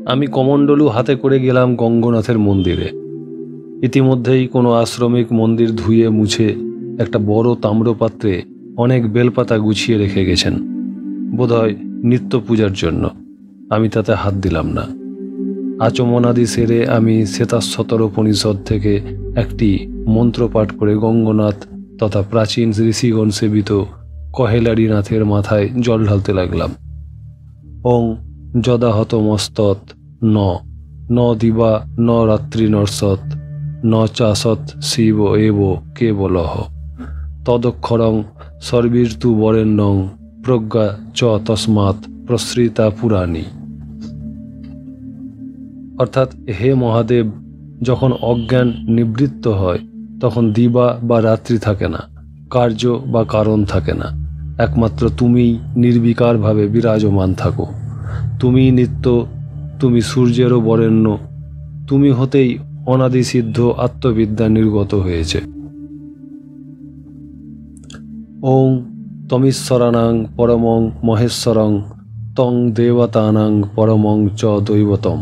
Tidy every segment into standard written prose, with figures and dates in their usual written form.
আমি কমণ্ডলু হাতে করে গেলাম গঙ্গনাথের মন্দিরে। ইতিমধ্যেই কোনো আশ্রমিক মন্দির ধুয়ে মুছে একটা বড় তাম্রপাত্রে অনেক বেলপাতা গুছিয়ে রেখে গেছেন, বোধহয় নিত্য পূজার জন্য। আমি তাতে হাত দিলাম না। আচমনাদি সেরে আমি শ্বেতাশ্বতর উপনিষদ থেকে একটি মন্ত্র পাঠ করে গঙ্গনাথ তথা প্রাচীন ঋষিগণ সেবিত কহেলারীনাথের মাথায় জল ঢালতে লাগলাম। ওং যদাহত মস্তৎ ন ন দিবা ন রাত্রি নরসৎ ন চাসৎ শিব এব কেবলহ তদক্ষরং সর্বীর্তু বরেণ্যং প্রজ্ঞা চ তস্মাৎ প্রসৃতা পুরাণী। অর্থাৎ, হে মহাদেব, যখন অজ্ঞান নিবৃত্ত হয় তখন দিবা বা রাত্রি থাকে না, কার্য বা কারণ থাকে না। একমাত্র তুমিই নির্বিকারভাবে বিরাজমান থাকো। তুমিই নিত্য, তুমি সূর্যেরও বরেণ্য, তুমি হতেই অনাদিসিদ্ধ আত্মবিদ্যা নির্গত হয়েছে। ওং তমীশ্বরাণাং পরমং মহেশ্বরং তং দেবতানাং পরমং চ দৈবতম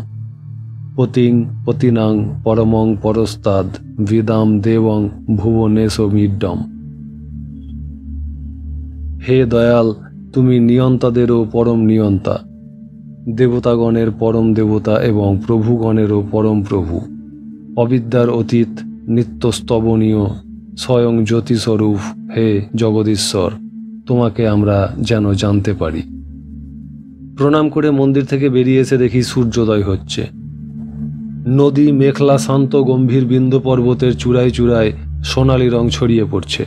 পতিং পতিনাং পরমং পরস্তাদ বিদাম দেবং ভুবনেশমিড্ডম। হে দয়াল, তুমি নিয়ন্তাদেরও পরম নিয়ন্তা, দেবতাগণের পরম দেবতা এবং প্রভুগণেরও পরম প্রভু, অবিদ্যার অতীত, নিত্যস্তবনীয়, স্বয়ং জ্যোতিস্বরূপ। হে জগদীশ্বর, তোমাকে আমরা যেন জানতে পারি। প্রণাম করে মন্দির থেকে বেরিয়ে এসে দেখি সূর্যোদয় হচ্ছে। নদী মেঘলা শান্ত গম্ভীর বিন্ধ্য পর্বতের চূড়ায় চূড়ায় সোনালি রং ছড়িয়ে পড়ছে।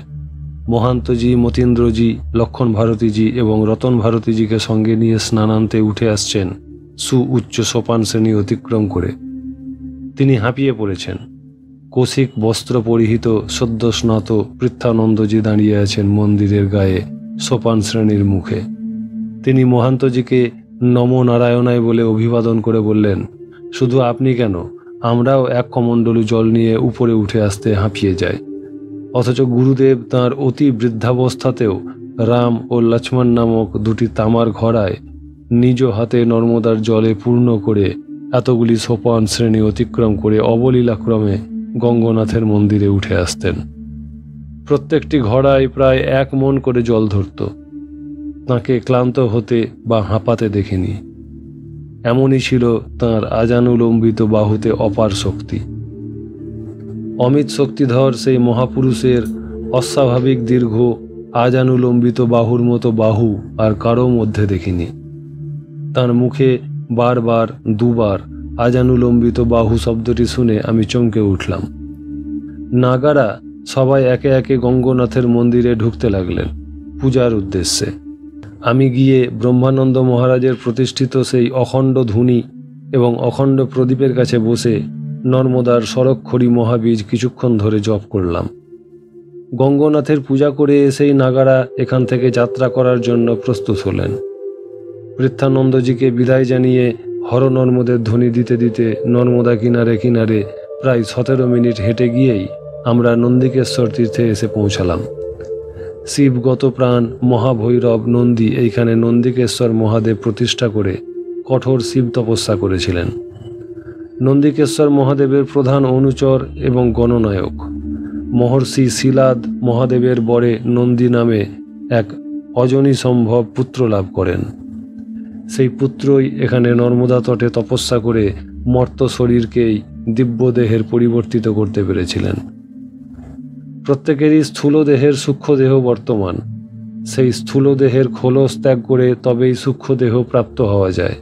মহান্তজি, মতীন্দ্রজি, লক্ষণ ভারতীজি এবং রতন ভারতীজিকে সঙ্গে নিয়ে স্নানান্তে উঠে আসছেন সুউচ্চ সোপান শ্রেণী অতিক্রম করে। তিনি হাঁপিয়ে পড়েছেন। কৌশিক বস্ত্র পরিহিত সদ্য স্নাত পৃথানন্দজি দাঁড়িয়ে আছেন মন্দিরের গায়ে সোপান শ্রেণীর মুখে। তিনি মহান্তজিকে নম নারায়ণায় বলে অভিবাদন করে বললেন, শুধু আপনি কেন, আমরাও এক কমণ্ডলু জল নিয়ে উপরে উঠে আসতে হাঁপিয়ে যাই। অথচ গুরুদেব তাঁর অতি বৃদ্ধাবস্থাতেও রাম ও লক্ষ্মণ নামক দুটি তামার ঘড়ায় নিজ হাতে নর্মদার জলে পূর্ণ করে এতগুলি সোপান শ্রেণী অতিক্রম করে অবলীলাক্রমে গঙ্গনাথের মন্দিরে উঠে আসতেন। প্রত্যেকটি ঘড়ায় প্রায় 1 মণ করে জল ধরত। তাঁকে ক্লান্ত হতে বা হাঁপাতে দেখিনি। এমনই ছিল তাঁর আজানুলম্বিত বাহুতে অপার শক্তি। অমিত শক্তিধর সেই মহাপুরুষের অস্বাভাবিক দীর্ঘ আজানুলম্বিত বাহুর মতো বাহু আর কারো মধ্যে দেখিনি। তাঁর মুখে বারবার 2 বার আজানুলম্বিত বাহু শব্দটি শুনে আমি চমকে উঠলাম। নাগারা সবাই একে একে গঙ্গনাথের মন্দিরে ঢুকতে লাগলেন পূজার উদ্দেশ্যে। আমি গিয়ে ব্রহ্মানন্দ মহারাজের প্রতিষ্ঠিত সেই অখণ্ড ধুনি এবং অখণ্ড প্রদীপের কাছে বসে নর্মদার সরক্ষরী মহাবীজ কিছুক্ষণ ধরে জপ করলাম। গঙ্গনাথের পূজা করে এসেই নাগারা এখান থেকে যাত্রা করার জন্য প্রস্তুত হলেন। পৃথানন্দজিকে বিদায় জানিয়ে হর নর্মদের ধ্বনি দিতে দিতে নর্মদা কিনারে কিনারে প্রায় 17 মিনিট হেঁটে গিয়েই আমরা নন্দিকেশ্বর তীর্থে এসে পৌঁছালাম। শিবগত প্রাণ মহাভৈরব নন্দী এইখানে নন্দিকেশ্বর মহাদেব প্রতিষ্ঠা করে কঠোর শিব তপস্যা করেছিলেন। নন্দিকেশ্বর মহাদেবের প্রধান অনুচর এবং গণনায়ক মহর্ষি শিলাদ মহাদেবের বরে নন্দী নামে এক অজনী সম্ভব পুত্র লাভ করেন। সেই পুত্রই এখানে নর্মদা তটে তপস্যা করে মর্ত শরীরকেই দিব্যদেহের পরিবর্তিত করতে পেরেছিলেন। প্রত্যেকেরই স্থূল দেহের সূক্ষ্ম দেহ বর্তমান। সেই স্থূল দেহের খোলস ত্যাগ করে তবেই সূক্ষ্ম দেহ প্রাপ্ত হওয়া যায়।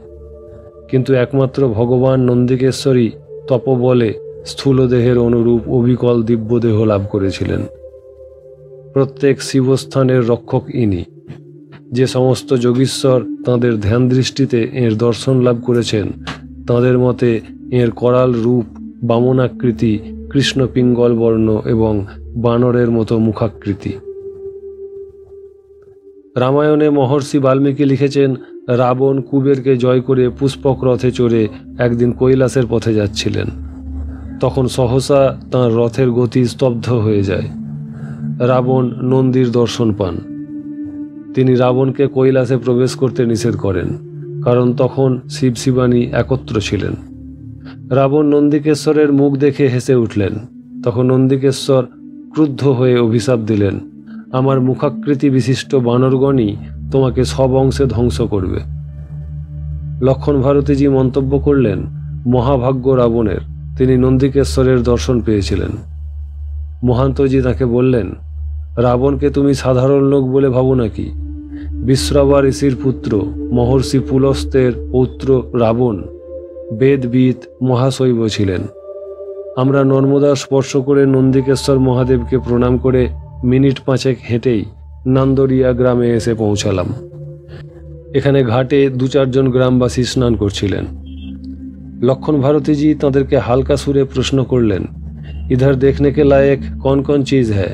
কিন্তু একমাত্র ভগবান নন্দিকেশ্বরই তপবলে স্থূল দেহের অনুরূপ অবিকল দিব্যদেহ লাভ করেছিলেন। প্রত্যেক শিবস্থানের রক্ষক ইনি। যে সমস্ত যোগীশ্বর তাঁদের ধ্যান দৃষ্টিতে এর দর্শন লাভ করেছেন, তাঁদের মতে এর করাল রূপ, বামনাকৃতি, কৃষ্ণ পিঙ্গল বর্ণ এবং বানরের মতো মুখাকৃতি। রামায়ণে মহর্ষি বাল্মীকি লিখেছেন, রাবণ কুবেরকে জয় করে পুষ্পক রথে চড়ে একদিন কৈলাসের পথে যাচ্ছিলেন। তখন সহসা তাঁর রথের গতি স্তব্ধ হয়ে যায়। রাবণ নন্দীর দর্শন পান। তিনি রাবণকে কৈলাসে প্রবেশ করতে নিষেধ করেন, কারণ তখন শিব শিবানী একত্র ছিলেন। রাবণ নন্দিকেশ্বরের মুখ দেখে হেসে উঠলেন। তখন নন্দিকেশ্বর ক্রুদ্ধ হয়ে অভিশাপ দিলেন, আমার মুখাকৃতি বিশিষ্ট বানরগণই তোমাকে সব অংশে ধ্বংস করবে। লক্ষণ ভারতীজি মন্তব্য করলেন, মহাভাগ্য রাবণের, তিনি নন্দিকেশ্বরের দর্শন পেয়েছিলেন। মহান্তজি তাকে বললেন, রাবণকে তুমি সাধারণ লোক বলে ভাবো নাকি? বিশ্রাবা ঋষির পুত্র, মহর্ষি পুলস্ত্যের পৌত্র রাবণ বেদবিদ মহাশৈব ছিলেন। আমরা নর্মদা স্পর্শ করে নন্দিকেশ্বর মহাদেবকে প্রণাম করে মিনিট 5 হেঁটেই নান্দরিয়া গ্রামে এসে পৌঁছালাম। এখানে ঘাটে 2-4 জন গ্রামবাসী স্নান করছিলেন। লক্ষণ ভারতীজি তাদেরকে হালকা সুরে প্রশ্ন করলেন, इधर देखने के लायक कौन कौन चीज है?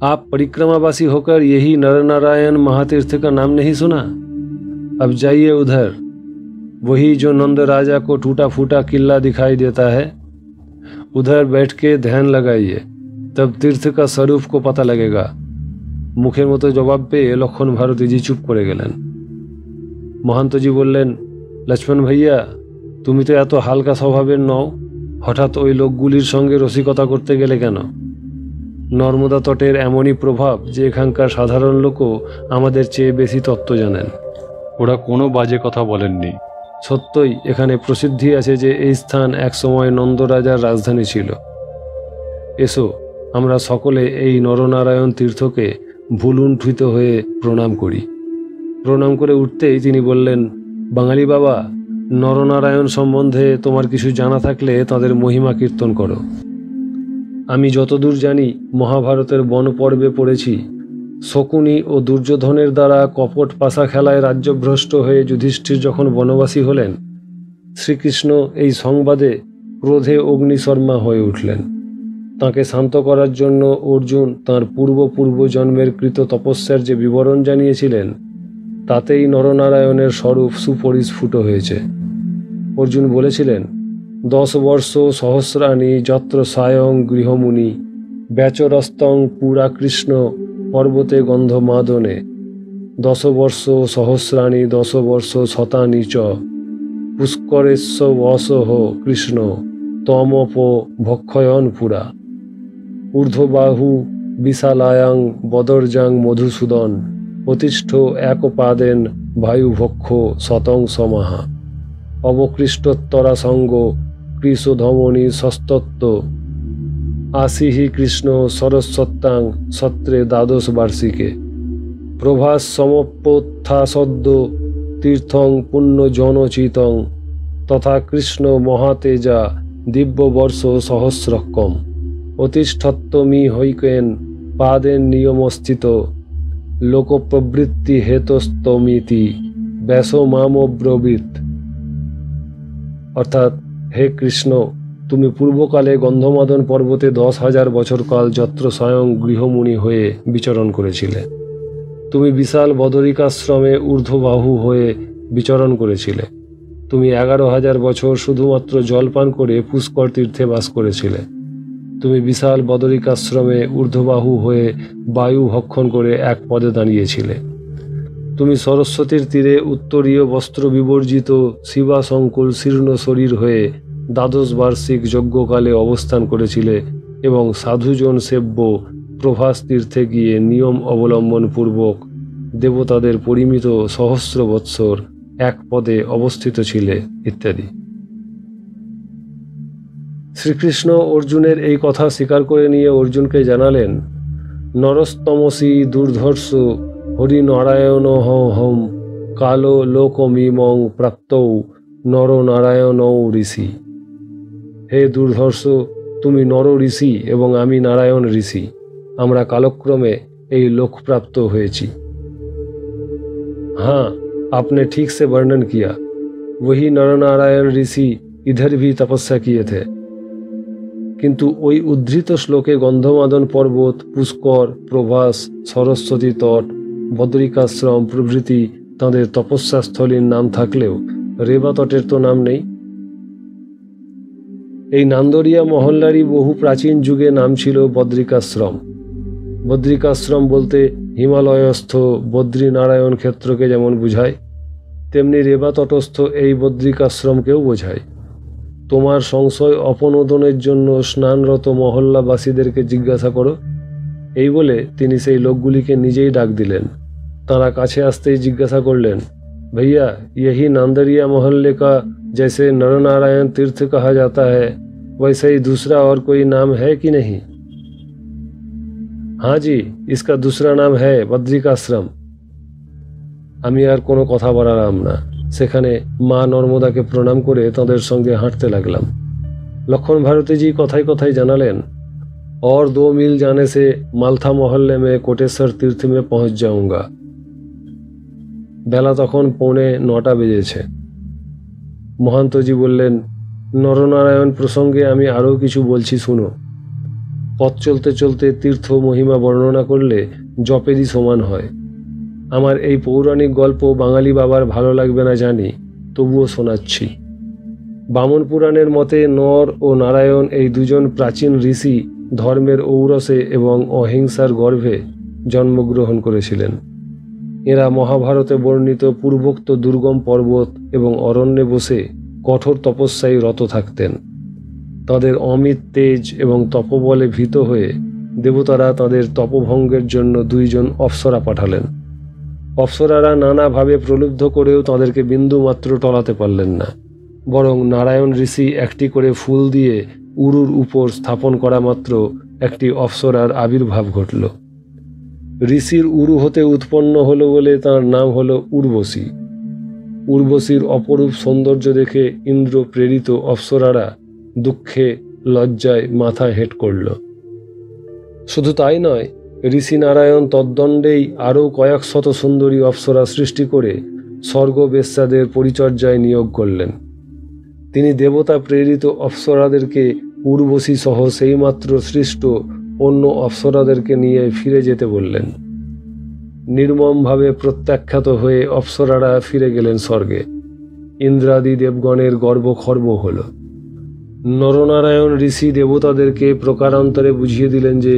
आप परिक्रमावासी होकर यही नरनारायण महातीर्थ का नाम नहीं सुना? अब जाइए उधर, वही जो नंद राजा को टूटा फूटा किला दिखाई देता है, उधर बैठ के ध्यान लगाइए, तब तीर्थ का स्वरूप को पता लगेगा। मुखेर मतो जवाब पेये लक्षण भारतीजी चुप करे गेलेन। महंतजी बोललेन, लक्ष्मण भैया, तुमी तो एत हालका स्वभावेर नও, হঠাৎ ওই লোকগুলির সঙ্গে রসিকতা করতে গেলে কেন? নর্মদা তটের এমনই প্রভাব যে এখানকার সাধারণ লোকও আমাদের চেয়ে বেশি তত্ত্ব জানেন। ওরা কোনো বাজে কথা বলেননি। সত্যই এখানে প্রসিদ্ধি আছে যে এই স্থান একসময় নন্দরাজার রাজধানী ছিল। এসো আমরা সকলে এই নরনারায়ণ তীর্থকে ভুলুণ্ঠিত হয়ে প্রণাম করি। প্রণাম করে উঠতেই তিনি বললেন, বাঙালি বাবা, নরনারায়ণ সম্বন্ধে তোমার কিছু জানা থাকলে তাদের মহিমা কীর্তন করো। আমি যতদূর জানি মহাভারতের বনপর্বে পড়েছি, শকুনি ও দুর্যোধনের দ্বারা কপট পাশা খেলায় রাজ্যভ্রষ্ট হয়ে যুধিষ্ঠির যখন বনবাসী হলেন, শ্রীকৃষ্ণ এই সংবাদে ক্রোধে অগ্নিশর্মা হয়ে উঠলেন। তাকে শান্ত করার জন্য অর্জুন তাঁর পূর্ব জন্মের কৃত তপস্যার যে বিবরণ জানিয়েছিলেন, তাতেই নরনারায়ণের স্বরূপ সুপরিস্ফুট হয়েছে। অর্জুন বলেছিলেন, 10 বর্ষ সহস্রাণি যত্র সায়ং গৃহমুনি ব্যাচরস্তং পুরা কৃষ্ণ পর্বতে গন্ধমাদনে 10 বর্ষ সহস্রাণি 10 বর্ষ শতানি চ পুষ্করেশ্ব বসহ কৃষ্ণ তমপ ভক্ষয়ন পুরা ঊর্ধ্ববাহু বিশালায়াং বদর্জাং মধুসূদন অতিষ্ঠ একপাদেন বায়ুভক্ষ শতং সমাহা অবকৃষ্টোত্তরা সঙ্গ কৃশধমনি সস্তত্ব আসিহি কৃষ্ণ সরস্বত্যাং সত্রে 12 বার্ষিকে প্রভাস সমপ্যোত্থাসদ্য তীর্থং পুণ্যজনচিতং তথা কৃষ্ণ মহাতেজা দিব্যবর্ষ সহস্রক্কম অতিষ্ঠত্বমি হৈকেন পাদেন নিয়মস্থিত লোকপ্রবৃত্তি হেতস্তমিতি ব্যাসমামব্রবীত। অর্থাৎ, হে কৃষ্ণ, তুমি পূর্বকালে গন্ধমাদন পর্বতে 10,000 বছরকাল যত্র স্বয়ং গৃহমুনি হয়ে বিচরণ করেছিলে। তুমি বিশাল বদরিকাশ্রমে ঊর্ধ্ববাহু হয়ে বিচরণ করেছিলে। তুমি 11,000 বছর শুধুমাত্র জলপান করে পুষ্কর তীর্থে বাস করেছিলে। তুমি বিশাল বদরিকাশ্রমে ঊর্ধ্ববাহু হয়ে বায়ু ভক্ষণ করে এক পদে দাঁড়িয়েছিলে। তুমি সরস্বতীর তীরে উত্তরীয় বস্ত্র বিবর্জিত শিবাসংকুল শীর্ণ শরীর হয়ে 12 বার্ষিক যজ্ঞকালে অবস্থান করেছিলে এবং সাধুজন সেব্য প্রভাস তীর্থে গিয়ে নিয়ম অবলম্বন পূর্বক দেবতাদের পরিমিত সহস্র বৎসর এক পদে অবস্থিত ছিলে ইত্যাদি। শ্রীকৃষ্ণ অর্জুনের এই কথা স্বীকার করে নিয়ে অর্জুনকে জানালেন, নরস্তমসি দুর্ধর্ষ হরিনারায়ণ হম কালো লোকমিমং প্রাপ্তৌ নরনারায়ণৌ ঋষি। হে দুর্ধর্ষ, তুমি নর ঋষি এবং আমি নারায়ণ ঋষি। আমরা কালক্রমে এই লোকপ্রাপ্ত হয়েছি। हाँ, आपने ठीक से वर्णन किया। वही नरनारायण ऋषि इधर भी तपस्या किए थे। কিন্তু ওই উদ্ধৃত শ্লোকে গন্ধমাদন পর্বত, পুষ্কর, প্রভাস, সরস্বতী তট, বদরিকাশ্রম প্রভৃতি তাঁদের তপস্যাস্থলীর নাম থাকলেও রেবা তটের তো নাম নেই। এই নান্দরিয়া মহল্লারই বহু প্রাচীন যুগে নাম ছিল বদ্রিকাশ্রম। বদ্রিকাশ্রম বলতে হিমালয়স্থ বদ্রীনারায়ণ ক্ষেত্রকে যেমন বুঝায়, তেমনি রেবা তটস্থ এই বদ্রিকাশ্রমকেও বোঝায়। তোমার সংশয় অপনোদনের জন্য স্নানরত মহল্লাবাসীদেরকে জিজ্ঞাসা করো। এই বলে তিনি সেই লোকগুলিকে নিজেই ডাক দিলেন। তারা কাছে আসতেই জিজ্ঞাসা করলেন, भैया यही नांदरिया मोहल्ले का जैसे नरनारायण तीर्थ कहा जाता है वैसे ही दूसरा और कोई नाम है कि नहीं? हाँ जी, इसका दूसरा नाम है बद्रिकाश्रम। আমি আর কোনো কথা বাড়ালাম না। সেখানে মা নর্মদাকে প্রণাম করে তাদের সঙ্গে হাঁটতে লাগলাম। लखन भारती जी কথায় কথায় জানালেন, और 2 मील जाने से मालथा मोहल्ले में कोटेश्वर तीर्थ में पहुंच जाऊंगा। বেলা তখন 8:45 বেজেছে। মহান্তজি বললেন, নরনারায়ণ প্রসঙ্গে আমি আরও কিছু বলছি শুনো। পথ চলতে চলতে তীর্থ মহিমা বর্ণনা করলে জপেরই সমান হয়। আমার এই পৌরাণিক গল্প বাঙালি বাবার ভালো লাগবে না জানি, তবুও শোনাচ্ছি। বামন পুরাণের মতে নর ও নারায়ণ এই দুজন প্রাচীন ঋষি ধর্মের ঔরসে এবং অহিংসার গর্ভে জন্মগ্রহণ করেছিলেন। এরা মহাভারতে বর্ণিত পূর্বোক্ত দুর্গম পর্বত এবং অরণ্যে বসে কঠোর তপস্যায় রত থাকতেন। তাদের অমিত তেজ এবং তপবলে ভীত হয়ে দেবতারা তাদের তপভঙ্গের জন্য 2 জন অপ্সরা পাঠালেন। অপ্সরারা নানাভাবে প্রলুব্ধ করেও তাদেরকে বিন্দুমাত্র টলাতে পারলেন না, বরং নারায়ণ ঋষি একটি করে ফুল দিয়ে উরুর উপর স্থাপন করা মাত্র একটি অপ্সরার আবির্ভাব ঘটল। ঋষির উরু হতে উৎপন্ন হলো বলে তার নাম হলো উর্বশী। উর্বশীর অপরূপ সৌন্দর্য দেখে ইন্দ্র প্রেরিত অপ্সরারা দুঃখে লজ্জায় মাথা হেঁট করল। শুধু তাই নয়, ঋষি নারায়ণ তদ্দণ্ডেই আরও কয়েক শত সুন্দরী অপ্সরা সৃষ্টি করে স্বর্গবেশ্যাদের পরিচর্যায় নিয়োগ করলেন। তিনি দেবতা প্রেরিত অপ্সরাদেরকে উর্বশী সহ সেইমাত্র সৃষ্ট অন্য অপ্সরাদেরকে নিয়ে ফিরে যেতে বললেন। নির্মমভাবে প্রত্যাখ্যাত হয়ে অপ্সরারা ফিরে গেলেন স্বর্গে। ইন্দ্রাদি দেবগণের গর্বখর্ব হল। নরনারায়ণ ঋষি দেবতাদেরকে প্রকারান্তরে বুঝিয়ে দিলেন যে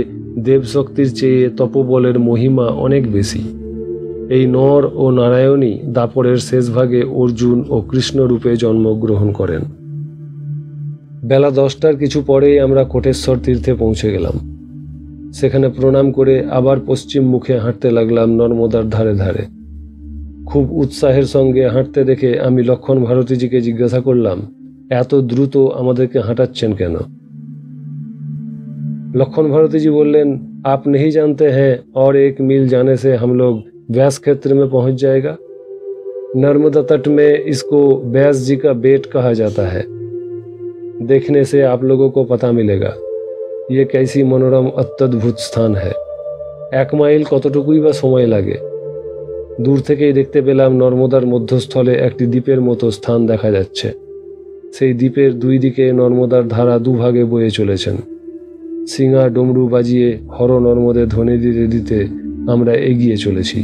দেবশক্তির চেয়ে তপবলের মহিমা অনেক বেশি। এই নর ও নারায়ণই দাপরের শেষ ভাগে অর্জুন ও কৃষ্ণ রূপে জন্মগ্রহণ করেন। বেলা 10টার কিছু পরেই আমরা কোটেশ্বর তীর্থে পৌঁছে গেলাম। সেখানে প্রণাম করে আবার পশ্চিম মুখে হাঁটতে লাগলাম নর্মদার ধারে ধারে। খুব উৎসাহের সঙ্গে হাঁটতে দেখে আমি লক্ষণ ভারতীজিকে জিজ্ঞাসা করলাম, এত দ্রুত আমাদেরকে হাঁটাচ্ছেন কেন? लखन भारती जी बोलें, आप नहीं जानते हैं और 1 मील जाने से हम लोग व्यास क्षेत्र में पहुंच जाएगा। नर्मदा तट में इसको व्यास जी का बेट कहा जाता है। देखने से आप लोगों को पता मिलेगा ये कैसी मनोरम अत्यद्भुत स्थान है। 1 মাইল কতটুকুই বা সময় লাগে। দূর থেকেই দেখতে পেলাম নর্মদার মধ্যস্থলে একটি দ্বীপের মতো স্থান দেখা যাচ্ছে। সেই দ্বীপের 2 দিকে নর্মদার ধারা দুভাগে বয়ে চলেছেন। সিঙা ডমরু বাজিয়ে হর নর্মদে ধ্বনি দিতে দিতে আমরা এগিয়ে চলেছি।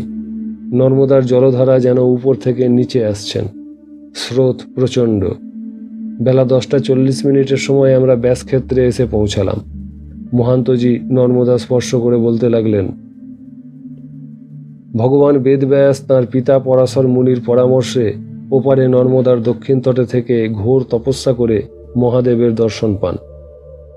নর্মদার জলধারা যেন উপর থেকে নিচে আসছেন। স্রোত প্রচণ্ড। বেলা 10:40 সময় আমরা ব্যাসক্ষেত্রে এসে পৌঁছালাম। মহান্তজি নর্মদা স্পর্শ করে বলতে লাগলেন, ভগবান বেদব্যাস তাঁর পিতা পরাশর মুনির পরামর্শে ওপারে নর্মদার দক্ষিণ তটে থেকে ঘোর তপস্যা করে মহাদেবের দর্শন পান।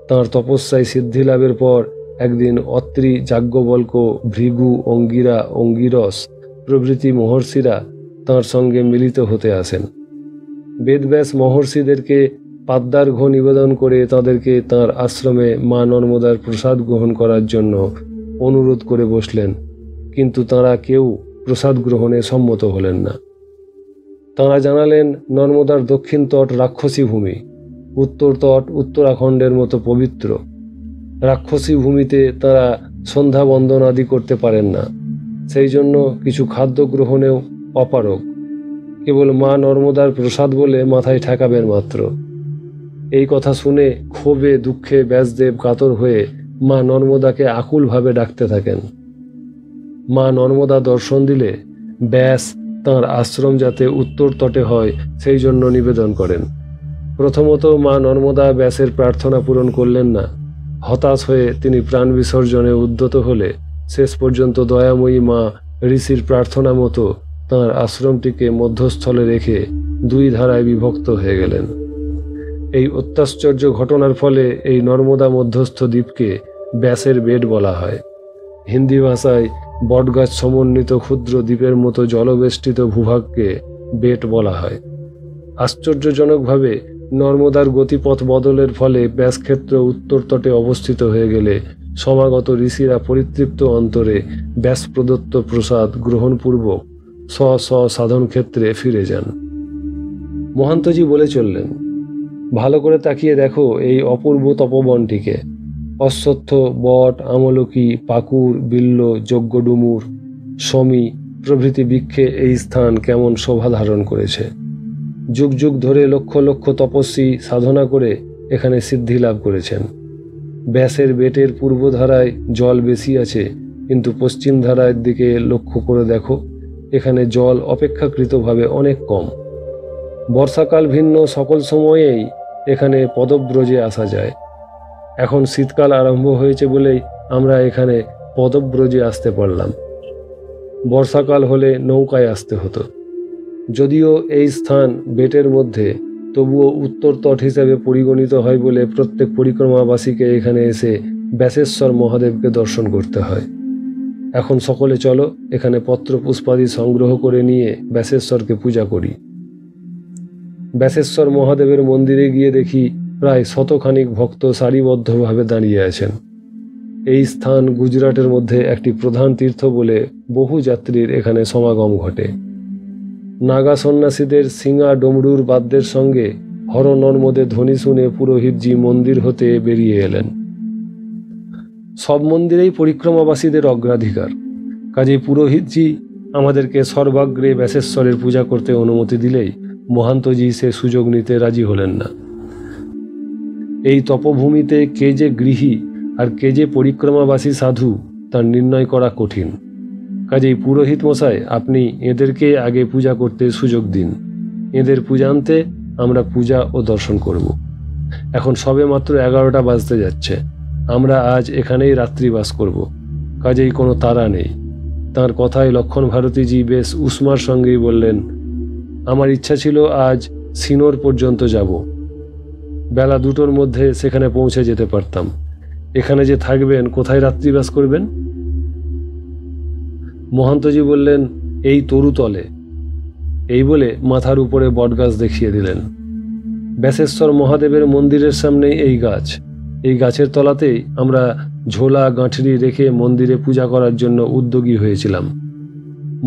তাঁর তপস্যায় সিদ্ধি লাভের পর একদিন অত্রি, যাজ্ঞবল্ক, ভৃগু, অঙ্গিরা, অঙ্গিরস প্রভৃতি মহর্ষিরা তাঁর সঙ্গে মিলিত হতে আসেন। বেদব্যাস মহর্ষিদেরকে পাদ্যার্ঘ্য নিবেদন করে তাদেরকে তাঁর আশ্রমে মা নর্মদার প্রসাদ গ্রহণ করার জন্য অনুরোধ করে বসলেন, কিন্তু তাঁরা কেউ প্রসাদ গ্রহণে সম্মত হলেন না। তাঁরা জানালেন, নর্মদার দক্ষিণ তট রাক্ষসী ভূমি, উত্তর তট উত্তরাখণ্ডের মতো পবিত্র। রাক্ষসী ভূমিতে তাঁরা সন্ধ্যা বন্দন আদি করতে পারেন না, সেই জন্য কিছু খাদ্য গ্রহণেও অপারগ। কেবল মা নর্মদার প্রসাদ বলে মাথায় ঠেকাবেন মাত্র। এই কথা শুনে ক্ষোভে দুঃখে ব্যাসদেব কাতর হয়ে মা নর্মদাকে আকুলভাবে ডাকতে থাকেন। মা নর্মদা দর্শন দিলে ব্যাস তাঁর আশ্রম যাতে উত্তর তটে হয় সেই জন্য নিবেদন করেন। প্রথমত মা নর্মদা ব্যাসের প্রার্থনা পূরণ করলেন না। হতাশ হয়ে তিনি প্রাণ বিসর্জনে উদ্যত হলে শেষ পর্যন্ত দয়াময়ী মা ঋষির প্রার্থনা মতো তাঁর আশ্রমটিকে মধ্যস্থলে রেখে দুই ধারায় বিভক্ত হয়ে গেলেন। এই অত্যাশ্চর্য ঘটনার ফলে এই নর্মদা মধ্যস্থ দ্বীপকে ব্যাসের বেট বলা হয়। হিন্দি ভাষায় বটগাছ সমন্বিত ক্ষুদ্র দ্বীপের মতো জলবেষ্টিত ভূভাগকে বেট বলা হয়। আশ্চর্যজনকভাবে নর্মদার গতিপথ বদলের ফলে ব্যাসক্ষেত্র উত্তর তটে অবস্থিত হয়ে গেলে সমাগত ঋষিরা পরিতৃপ্ত অন্তরে ব্যাস প্রদত্ত প্রসাদ গ্রহণপূর্বক স্ব স্ব সাধন ক্ষেত্রে ফিরে যান। মহান্তজি বলে চললেন, ভালো করে তাকিয়ে দেখো এই অপূর্ব তপবনটিকে। অশ্বত্থ, বট, আমলকি, পাকুড়, বিল্ল, যজ্ঞডুমুর, শমী প্রভৃতি বৃক্ষে এই স্থান কেমন শোভা ধারণ করেছে। যুগ যুগ ধরে লক্ষ লক্ষ তপস্বী সাধনা করে এখানে সিদ্ধি লাভ করেছেন। ব্যাসের বেটের পূর্ব ধারায় জল বেশি আছে, কিন্তু পশ্চিম ধারার দিকে লক্ষ্য করে দেখো, এখানে জল অপেক্ষাকৃতভাবে অনেক কম। বর্ষাকাল ভিন্ন সকল সময়েই এখানে পদব্রজে আসা যায়। এখন শীতকাল আরম্ভ হয়েছে বলেই আমরা এখানে পদব্রজে আসতে পারলাম। বর্ষাকাল হলে নৌকায় আসতে হতো। যদিও এই স্থান বেটের মধ্যে, তবুও উত্তর তট হিসেবে পরিগণিত হয় বলে প্রত্যেক পরিক্রমাবাসীকে এখানে এসে ব্যাসেশ্বর মহাদেবকে দর্শন করতে হয়। এখন সকলে চলো এখানে পত্র পুষ্পাদি সংগ্রহ করে নিয়ে ব্যাসেশ্বরকে পূজা করি। ব্যাসেশ্বর মহাদেবের মন্দিরে গিয়ে দেখি প্রায় শতখানিক ভক্ত সারিবদ্ধভাবে দাঁড়িয়ে আছেন। এই স্থান গুজরাটের মধ্যে একটি প্রধান তীর্থ বলে বহু যাত্রীর এখানে সমাগম ঘটে। নাগা সন্ন্যাসীদের সিঙা ডমরুর বাদ্যের সঙ্গে হর নর্মদে ধ্বনি শুনে পুরোহিতজি মন্দির হতে বেরিয়ে এলেন। সব মন্দিরেই পরিক্রমাবাসীদের অগ্রাধিকার, কাজেই পুরোহিতজি আমাদেরকে সর্বাগ্রে ব্যাসেশ্বরের পূজা করতে অনুমতি দিলেই মহান্তজি সে সুযোগ নিতে রাজি হলেন না। এই তপভূমিতে কে যে গৃহী আর কে যে পরিক্রমাবাসী সাধু তা নির্ণয় করা কঠিন। কাজেই পুরোহিত মশাই, আপনি এদেরকে আগে পূজা করতে সুযোগ দিন। এদের পূজান্তে আমরা পূজা ও দর্শন করব। এখন সবে মাত্র 11টা বাজতে যাচ্ছে। আমরা আজ এখানেই রাত্রিবাস করব। কাজেই কোনো তাড়া নেই। তাঁর কথায় লক্ষণ ভারতীজি বেশ উষ্মার সঙ্গেই বললেন, আমার ইচ্ছা ছিল আজ সিনোর পর্যন্ত যাব। বেলা 2টোর মধ্যে সেখানে পৌঁছে যেতে পারতাম। এখানে যে থাকবেন, কোথায় রাত্রিবাস করবেন? মহান্তজি বললেন, এই তরুতলে। এই বলে মাথার উপরে বটগাছ দেখিয়ে দিলেন। ব্যাসেশ্বর মহাদেবের মন্দিরের সামনেই এই গাছ। এই গাছের তলাতেই আমরা ঝোলা গাঁঠরি রেখে মন্দিরে পূজা করার জন্য উদ্যোগী হয়েছিলাম।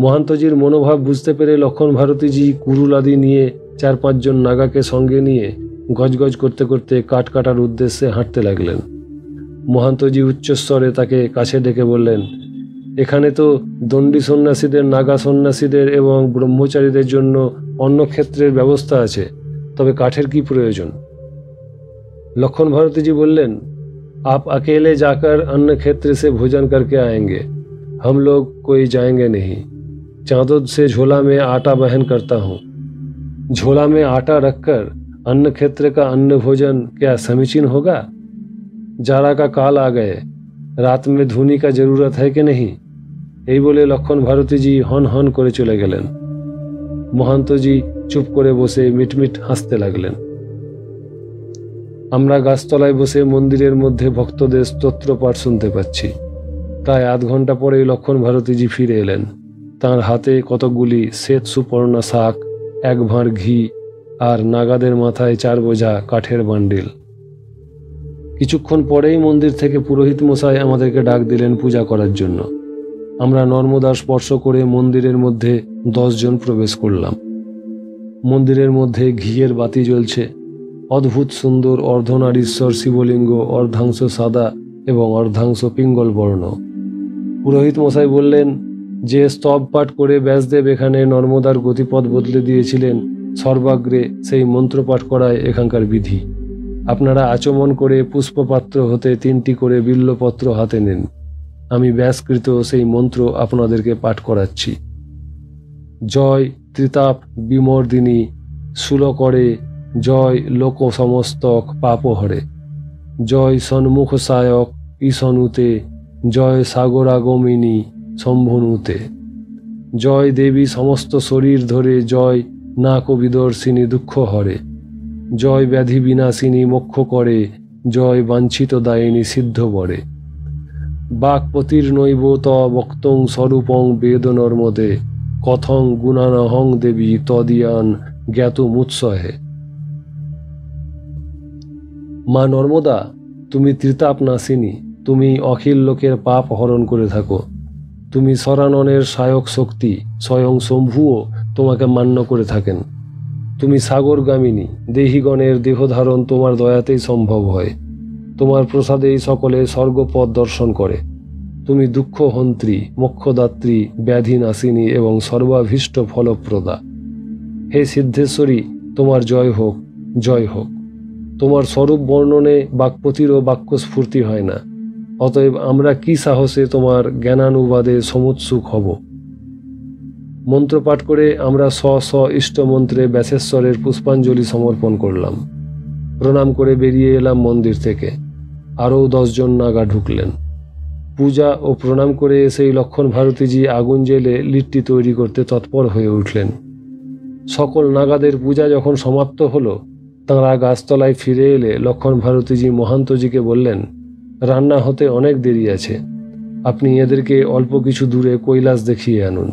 মহান্তজির মনোভাব বুঝতে পেরে লক্ষণ ভারতীজি কুরুল আদি নিয়ে 4-5 জন নাগাকে সঙ্গে নিয়ে গজগজ করতে করতে কাঠ কাটার উদ্দেশ্যে হাঁটতে লাগলেন। মহান্তজি উচ্চস্বরে তাকে কাছে ডেকে বললেন, এখানে তো দণ্ডী সন্ন্যাসীদের, নাগা সন্ন্যাসীদের এবং ব্রহ্মচারীদের জন্য অন্নক্ষেত্রের ব্যবস্থা আছে, তবে কাঠের কি প্রয়োজন? लखन भारती जी बोलें, आप अकेले जाकर अन्न क्षेत्र से भोजन करके आएंगे, हम लोग कोई जाएंगे नहीं। चांदोद से झोला में आटा वहन करता हूँ। झोला में आटा रखकर अन्न क्षेत्र का अन्न भोजन क्या समीचीन होगा? जाड़ा का काल आ गए, रात में धुनी का जरूरत है कि नहीं? এই বলে লক্ষণ ভারতীজি হন হন করে চলে গেলেন। মহান্তজি চুপ করে বসে মিটমিট হাসতে লাগলেন। আমরা গাছতলায় বসে মন্দিরের মধ্যে ভক্তদের স্তোত্র পাঠ শুনতে পাচ্ছি। প্রায় আধ ঘন্টা পরেই লক্ষণ ভারতীজি ফিরে এলেন। তাঁর হাতে কতকগুলি শ্বেত সুপর্ণা শাক, 1 ভাঁড় ঘি আর নাগাদের মাথায় 4 বোঝা কাঠের বান্ডিল। কিছুক্ষণ পরেই মন্দির থেকে পুরোহিত মশাই আমাদেরকে ডাক দিলেন পূজা করার জন্য। আমরা নর্মদা স্পর্শ করে মন্দিরের মধ্যে 10 জন প্রবেশ করলাম। মন্দিরের মধ্যে ঘিয়ের বাতি জ্বলছে। অদ্ভুত সুন্দর অর্ধনারীশ্বর শিবলিঙ্গ, অর্ধাংশ সাদা এবং অর্ধাংশ পিঙ্গল বর্ণ। পুরোহিত মশাই বললেন, যে স্তব পাঠ করে ব্যাসদেব এখানে নর্মদার গতিপথ বদলে দিয়েছিলেন, সর্বাগ্রে সেই মন্ত্র পাঠ করায় এখানকার বিধি। আপনারা আচমন করে পুষ্পপাত্র হতে 3টি করে বিল্লপত্র হাতে নেন। আমি ব্যাসকৃত সেই মন্ত্র আপনাদেরকে পাঠ করাচ্ছি। জয় ত্রিতাপ বিমর্দিনী সুলকরে, জয় লোক সমস্তক পাপহরে, জয় সন্মুখ সায়ক ঈশনুতে, জয় সাগরাগমিনী শম্ভনুতে, জয় দেবী সমস্ত শরীর ধরে, জয় না কবিদর্শিনী দুঃখ হরে, জয় ব্যাধি বিনাশিনী মোক্ষ করে, জয় বাঞ্ছিত দায়িনী সিদ্ধ বরে। বাক্পতির নৈব ত বক্তং স্বরূপং বেদ নর্মদে, কথং গুণানহং দেবী তদিয়ান জ্ঞাতুমুৎসহে। মা নর্মদা, তুমি ত্রিতাপ নাশিনী, তুমি অখিল লোকের পাপ হরণ করে থাকো। তুমি সরাননের সায়ক শক্তি, স্বয়ং শম্ভুও তোমাকে মান্য করে থাকেন। তুমি সাগরগামিনী, দেহিগণের দেহধারণ তোমার দয়াতেই সম্ভব হয়। তোমার প্রসাদেই সকলে স্বর্গপথ দর্শন করে। তুমি দুঃখহন্ত্রী, মোক্ষদাত্রী, ব্যাধি নাশিনী এবং সর্বাভীষ্ট ফলপ্রদা। হে সিদ্ধেশ্বরী, তোমার জয় হোক, জয় হোক। তোমার স্বরূপ বর্ণনে বাক্পতিরও বাক্যস্ফূর্তি হয় না, অতএব আমরা কি সাহসে তোমার জ্ঞানানুবাদে সমুৎসুক হব। মন্ত্রপাঠ করে আমরা স্ব ইষ্ট মন্ত্রে ব্যাসেশ্বরের পুষ্পাঞ্জলি সমর্পণ করলাম। প্রণাম করে বেরিয়ে এলাম মন্দির থেকে। আরও 10 জন নাগা ঢুকলেন। পূজা ও প্রণাম করে এসেই লক্ষণ ভারতীজি আগুন জেলে লিট্টি তৈরি করতে তৎপর হয়ে উঠলেন। সকল নাগাদের পূজা যখন সমাপ্ত হলো, তাঁরা গাছতলায় ফিরে এলে লক্ষণ ভারতীজি মহান্তজিকে বললেন, রান্না হতে অনেক দেরি আছে, আপনি এদেরকে অল্প কিছু দূরে কৈলাস দেখিয়ে আনুন।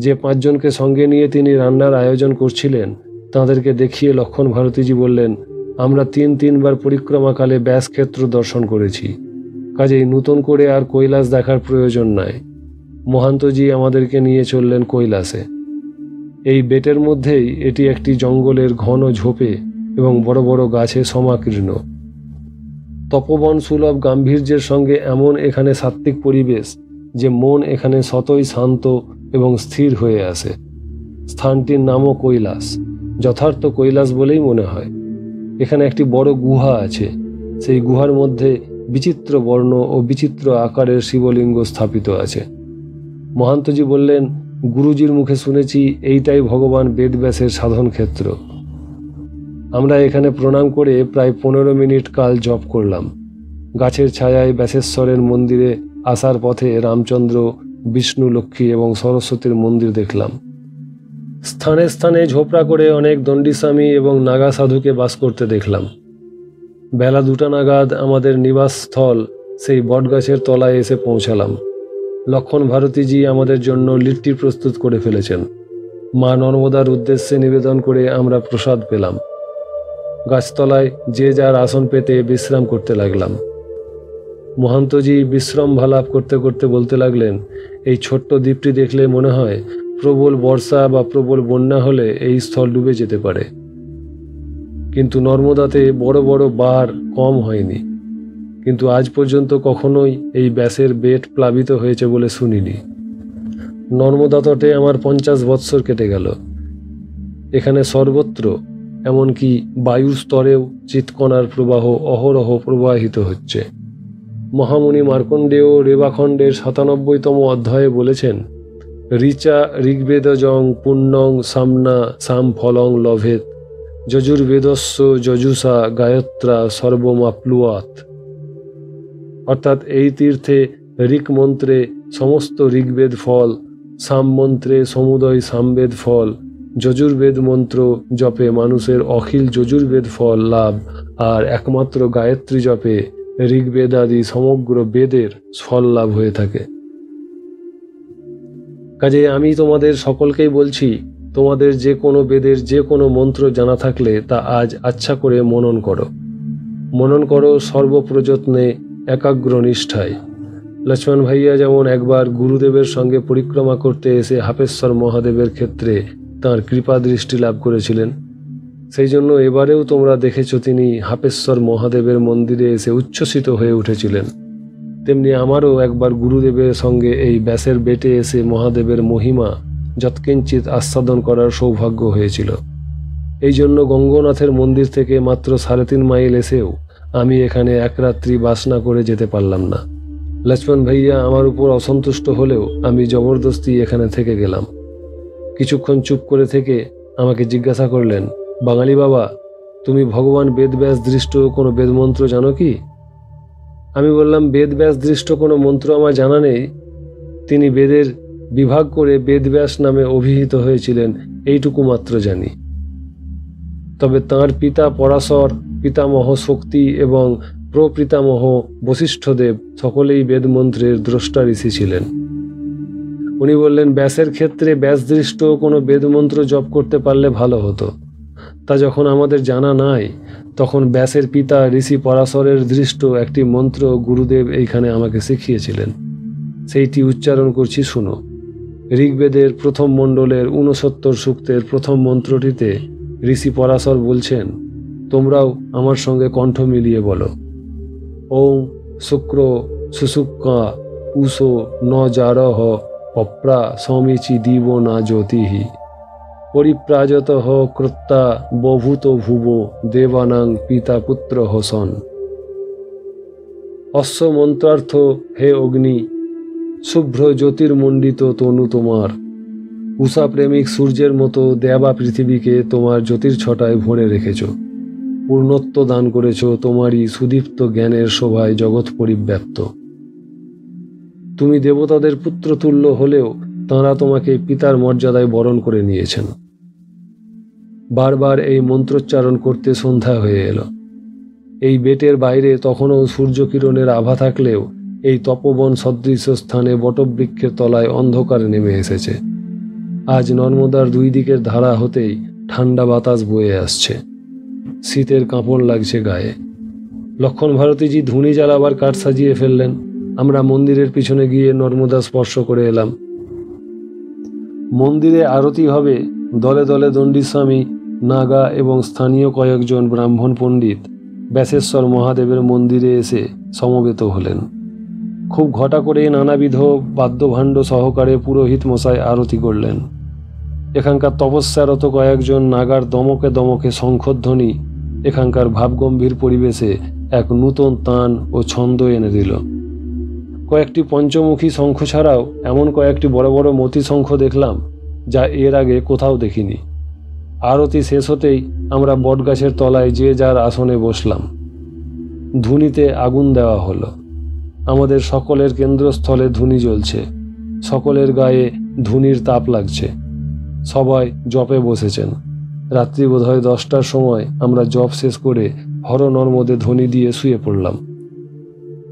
যে 5 জনকে সঙ্গে নিয়ে তিনি রান্নার আয়োজন করছিলেন, তাঁদেরকে দেখিয়ে লক্ষণ ভারতীজি বললেন, আমরা 3 বার পরিক্রমাকালে ব্যাসক্ষেত্র দর্শন করেছি, কাজেই নতুন করে আর কৈলাস দেখার প্রয়োজন নাই। মহান্তজি আমাদেরকে নিয়ে চললেন কৈলাসে। এই বেটের মধ্যেই এটি একটি জঙ্গলের ঘন ঝোপে এবং বড় বড় গাছে সমাকীর্ণ। তপবন সুলভ গাম্ভীর্যের সঙ্গে এমন এখানে সাত্ত্বিক পরিবেশ যে মন এখানে সতই শান্ত এবং স্থির হয়ে আসে। স্থানটির নামও কৈলাস, যথার্থ কৈলাস বলেই মনে হয়। এখানে একটি বড় গুহা আছে। সেই গুহার মধ্যে বিচিত্র বর্ণ ও বিচিত্র আকারের শিবলিঙ্গ স্থাপিত আছে। মহান্তজি বললেন, গুরুজির মুখে শুনেছি এইটাই ভগবান বেদব্যাসের সাধন ক্ষেত্র। আমরা এখানে প্রণাম করে প্রায় 15 মিনিট কাল জপ করলাম। গাছের ছায়ায় ব্যাসেশ্বরের মন্দিরে আসার পথে রামচন্দ্র, বিষ্ণু, লক্ষ্মী এবং সরস্বতীর মন্দির দেখলাম। স্থানে স্থানে ঝোপড়া করে অনেক দণ্ডিস্বামী এবং নাগা সাধুকে বাস করতে দেখলাম। বেলা 2টা নাগাদ আমাদের নিবাসস্থল সেই বটগাছের তলায় এসে পৌঁছালাম। লক্ষণ ভারতীজি আমাদের জন্য লিট্টি প্রস্তুত করে ফেলেছেন। মা নর্মদার উদ্দেশ্যে নিবেদন করে আমরা প্রসাদ পেলাম। গাছতলায় যে যার আসন পেতে বিশ্রাম করতে লাগলাম। মহান্তজি বিশ্রাম ভালাপ করতে করতে বলতে লাগলেন, এই ছোট্ট দ্বীপটি দেখলে মনে হয় প্রবল বর্ষা বা প্রবল বন্যা হলে এই স্থল ডুবে যেতে পারে, কিন্তু নর্মদাতে বড় বড় বার কম হয়নি। কিন্তু আজ পর্যন্ত কখনোই এই ব্যাসের বেট প্লাবিত হয়েছে বলে শুনিনি। নর্মদা তটে আমার 50 বৎসর কেটে গেল। এখানে সর্বত্র, এমনকি বায়ুর স্তরেও চিৎকণার প্রবাহ অহরহ প্রবাহিত হচ্ছে। মহামুনি মার্কণ্ডেয় রেবাখণ্ডের 97তম অধ্যায়ে বলেছেন, ঋচা ঋগ্বেদজং পুণ্যং সামনা সাম ফলং লভেত, যজুর্বেদস্য যজুষা গায়ত্রা সর্বমাপ্লুয়াত। অর্থাৎ এই তীর্থে ঋক মন্ত্রে সমস্ত ঋগ্বেদ ফল, সাম মন্ত্রে সমুদয় সামবেদ ফল, যজুর্বেদ মন্ত্র জপে মানুষের অখিল যজুর্বেদ ফল লাভ, আর একমাত্র গায়ত্রী জপে ঋগ্বেদ আদি সমগ্র বেদের ফল লাভ হয়ে থাকে। কাজে আমি তোমাদের সকলকেই বলছি, তোমাদের যে কোনো বেদের যে কোনো মন্ত্র জানা থাকলে তা আজ আচ্ছা করে মনন করো। মনন করো সর্বপ্রযত্নে, একাগ্র নিষ্ঠায়। লক্ষ্মণ ভাইয়া যেমন একবার গুরুদেবের সঙ্গে পরিক্রমা করতে এসে হাপেশ্বর মহাদেবের ক্ষেত্রে তাঁর কৃপা দৃষ্টি লাভ করেছিলেন, সেই জন্য এবারেও তোমরা দেখেছ তিনি হাপেশ্বর মহাদেবের মন্দিরে এসে উচ্ছ্বসিত হয়ে উঠেছিলেন। তেমনি আমারও একবার গুরুদেবের সঙ্গে এই ব্যাসের বেটে এসে মহাদেবের মহিমা যৎকিঞ্চিত আস্বাদন করার সৌভাগ্য হয়েছিল। এই জন্য গঙ্গনাথের মন্দির থেকে মাত্র 3.5 মাইল এসেও আমি এখানে এক রাত্রি বাস না করে যেতে পারলাম না। লক্ষ্মণ ভাইয়া আমার উপর অসন্তুষ্ট হলেও আমি জবরদস্তি এখানে থেকে গেলাম। কিছুক্ষণ চুপ করে থেকে আমাকে জিজ্ঞাসা করলেন, বাঙালি বাবা, তুমি ভগবান বেদব্যাস দৃষ্ট কোনো বেদমন্ত্র জানো কি? আমি বললাম, বেদব্যাস দৃষ্ট কোনো মন্ত্র আমার জানা নেই। তিনি বেদের বিভাগ করে বেদব্যাস নামে অভিহিত হয়েছিলেন এইটুকু মাত্র জানি। তবে তাঁর পিতা পরাশর, পিতামহ শক্তি এবং প্রপিতামহ বশিষ্ঠদেব সকলেই বেদমন্ত্রের দ্রষ্টা ঋষি ছিলেন। উনি বললেন, ব্যাসের ক্ষেত্রে ব্যাসদৃষ্ট কোনো বেদমন্ত্র জপ করতে পারলে ভালো হতো। তা যখন আমাদের জানা নাই, তখন ব্যাসের পিতা ঋষি পরাশরের দৃষ্ট একটি মন্ত্র গুরুদেব এইখানে আমাকে শিখিয়েছিলেন। সেইটি উচ্চারণ করছি, শুনো। ঋগ্বেদের প্রথম মণ্ডলের 69 সূক্তের প্রথম মন্ত্রটিতে ঋষি পরাশর বলছেন, তোমরাও আমার সঙ্গে কণ্ঠ মিলিয়ে বলো। ওং শুক্র সুশুক্কা উষো ন জারহ পপ্রা সমিচি দিব না জ্যোতিহি পরিপ্রাজত কর্তা বভূত ভুব দেবানাং পিতা পুত্র হসন। অশ্ব মন্ত্রার্থ, হে অগ্নি, শুভ্র জ্যোতির্মণ্ডিত তনু তোমার। উষা প্রেমিক সূর্যের মতো দেবা পৃথিবীকে তোমার জ্যোতির্ছটায় ভরে রেখেছ। পূর্ণত্ব দান করেছ তোমারই সুদীপ্ত জ্ঞানের শোভায় জগৎ পরিব্যাপ্ত। তুমি দেবতাদের পুত্রতুল্য হলেও তাঁরা তোমাকে পিতার মর্যাদায় বরণ করে নিয়েছেন। বারবার এই মন্ত্রোচ্চারণ করতে সন্ধ্যা হয়ে এলো। এই বেটের বাইরে তখনও সূর্যকিরণের আভা থাকলেও এই তপবন সদৃশ স্থানে বটবৃক্ষের তলায় অন্ধকার নেমে এসেছে। আজ নর্মদার দুই দিকের ধারা হতেই ঠান্ডা বাতাস বয়ে আসছে। শীতের কাঁপন লাগছে গায়ে। লক্ষণ ভারতীজি ধুনি জ্বালাবার কাঠ সাজিয়ে ফেললেন। আমরা মন্দিরের পিছনে গিয়ে নর্মদা স্পর্শ করে এলাম। মন্দিরে আরতি হবে। দলে দলে দণ্ডিস্বামী, নাগা এবং স্থানীয় কয়েকজন ব্রাহ্মণ পণ্ডিত ব্যাসেশ্বর মহাদেবের মন্দিরে এসে সমবেত হলেন। খুব ঘটা করে নানাবিধ বাদ্যভাণ্ড সহকারে পুরোহিত মশাই আরতি করলেন। এখানকার তপস্যারত কয়েকজন নাগার দমকে দমকে শঙ্খধ্বনি এখানকার ভাবগম্ভীর পরিবেশে এক নূতন তান ও ছন্দ এনে দিল। কয়েকটি পঞ্চমুখী শঙ্খ ছাড়াও এমন কয়েকটি বড় বড় মতি শঙ্খ দেখলাম, যা এর আগে কোথাও দেখিনি। আরতি শেষ হতেই আমরা বটগাছের তলায় যে যার আসনে বসলাম। ধুনিতে আগুন দেওয়া হলো। আমাদের সকলের কেন্দ্রস্থলে ধুনি জ্বলছে। সকলের গায়ে ধুনির তাপ লাগছে। সবাই জপে বসেছেন। রাত্রি বোধহয় 10টার সময় আমরা জপ শেষ করে হর নর্মদে ধ্বনি দিয়ে শুয়ে পড়লাম।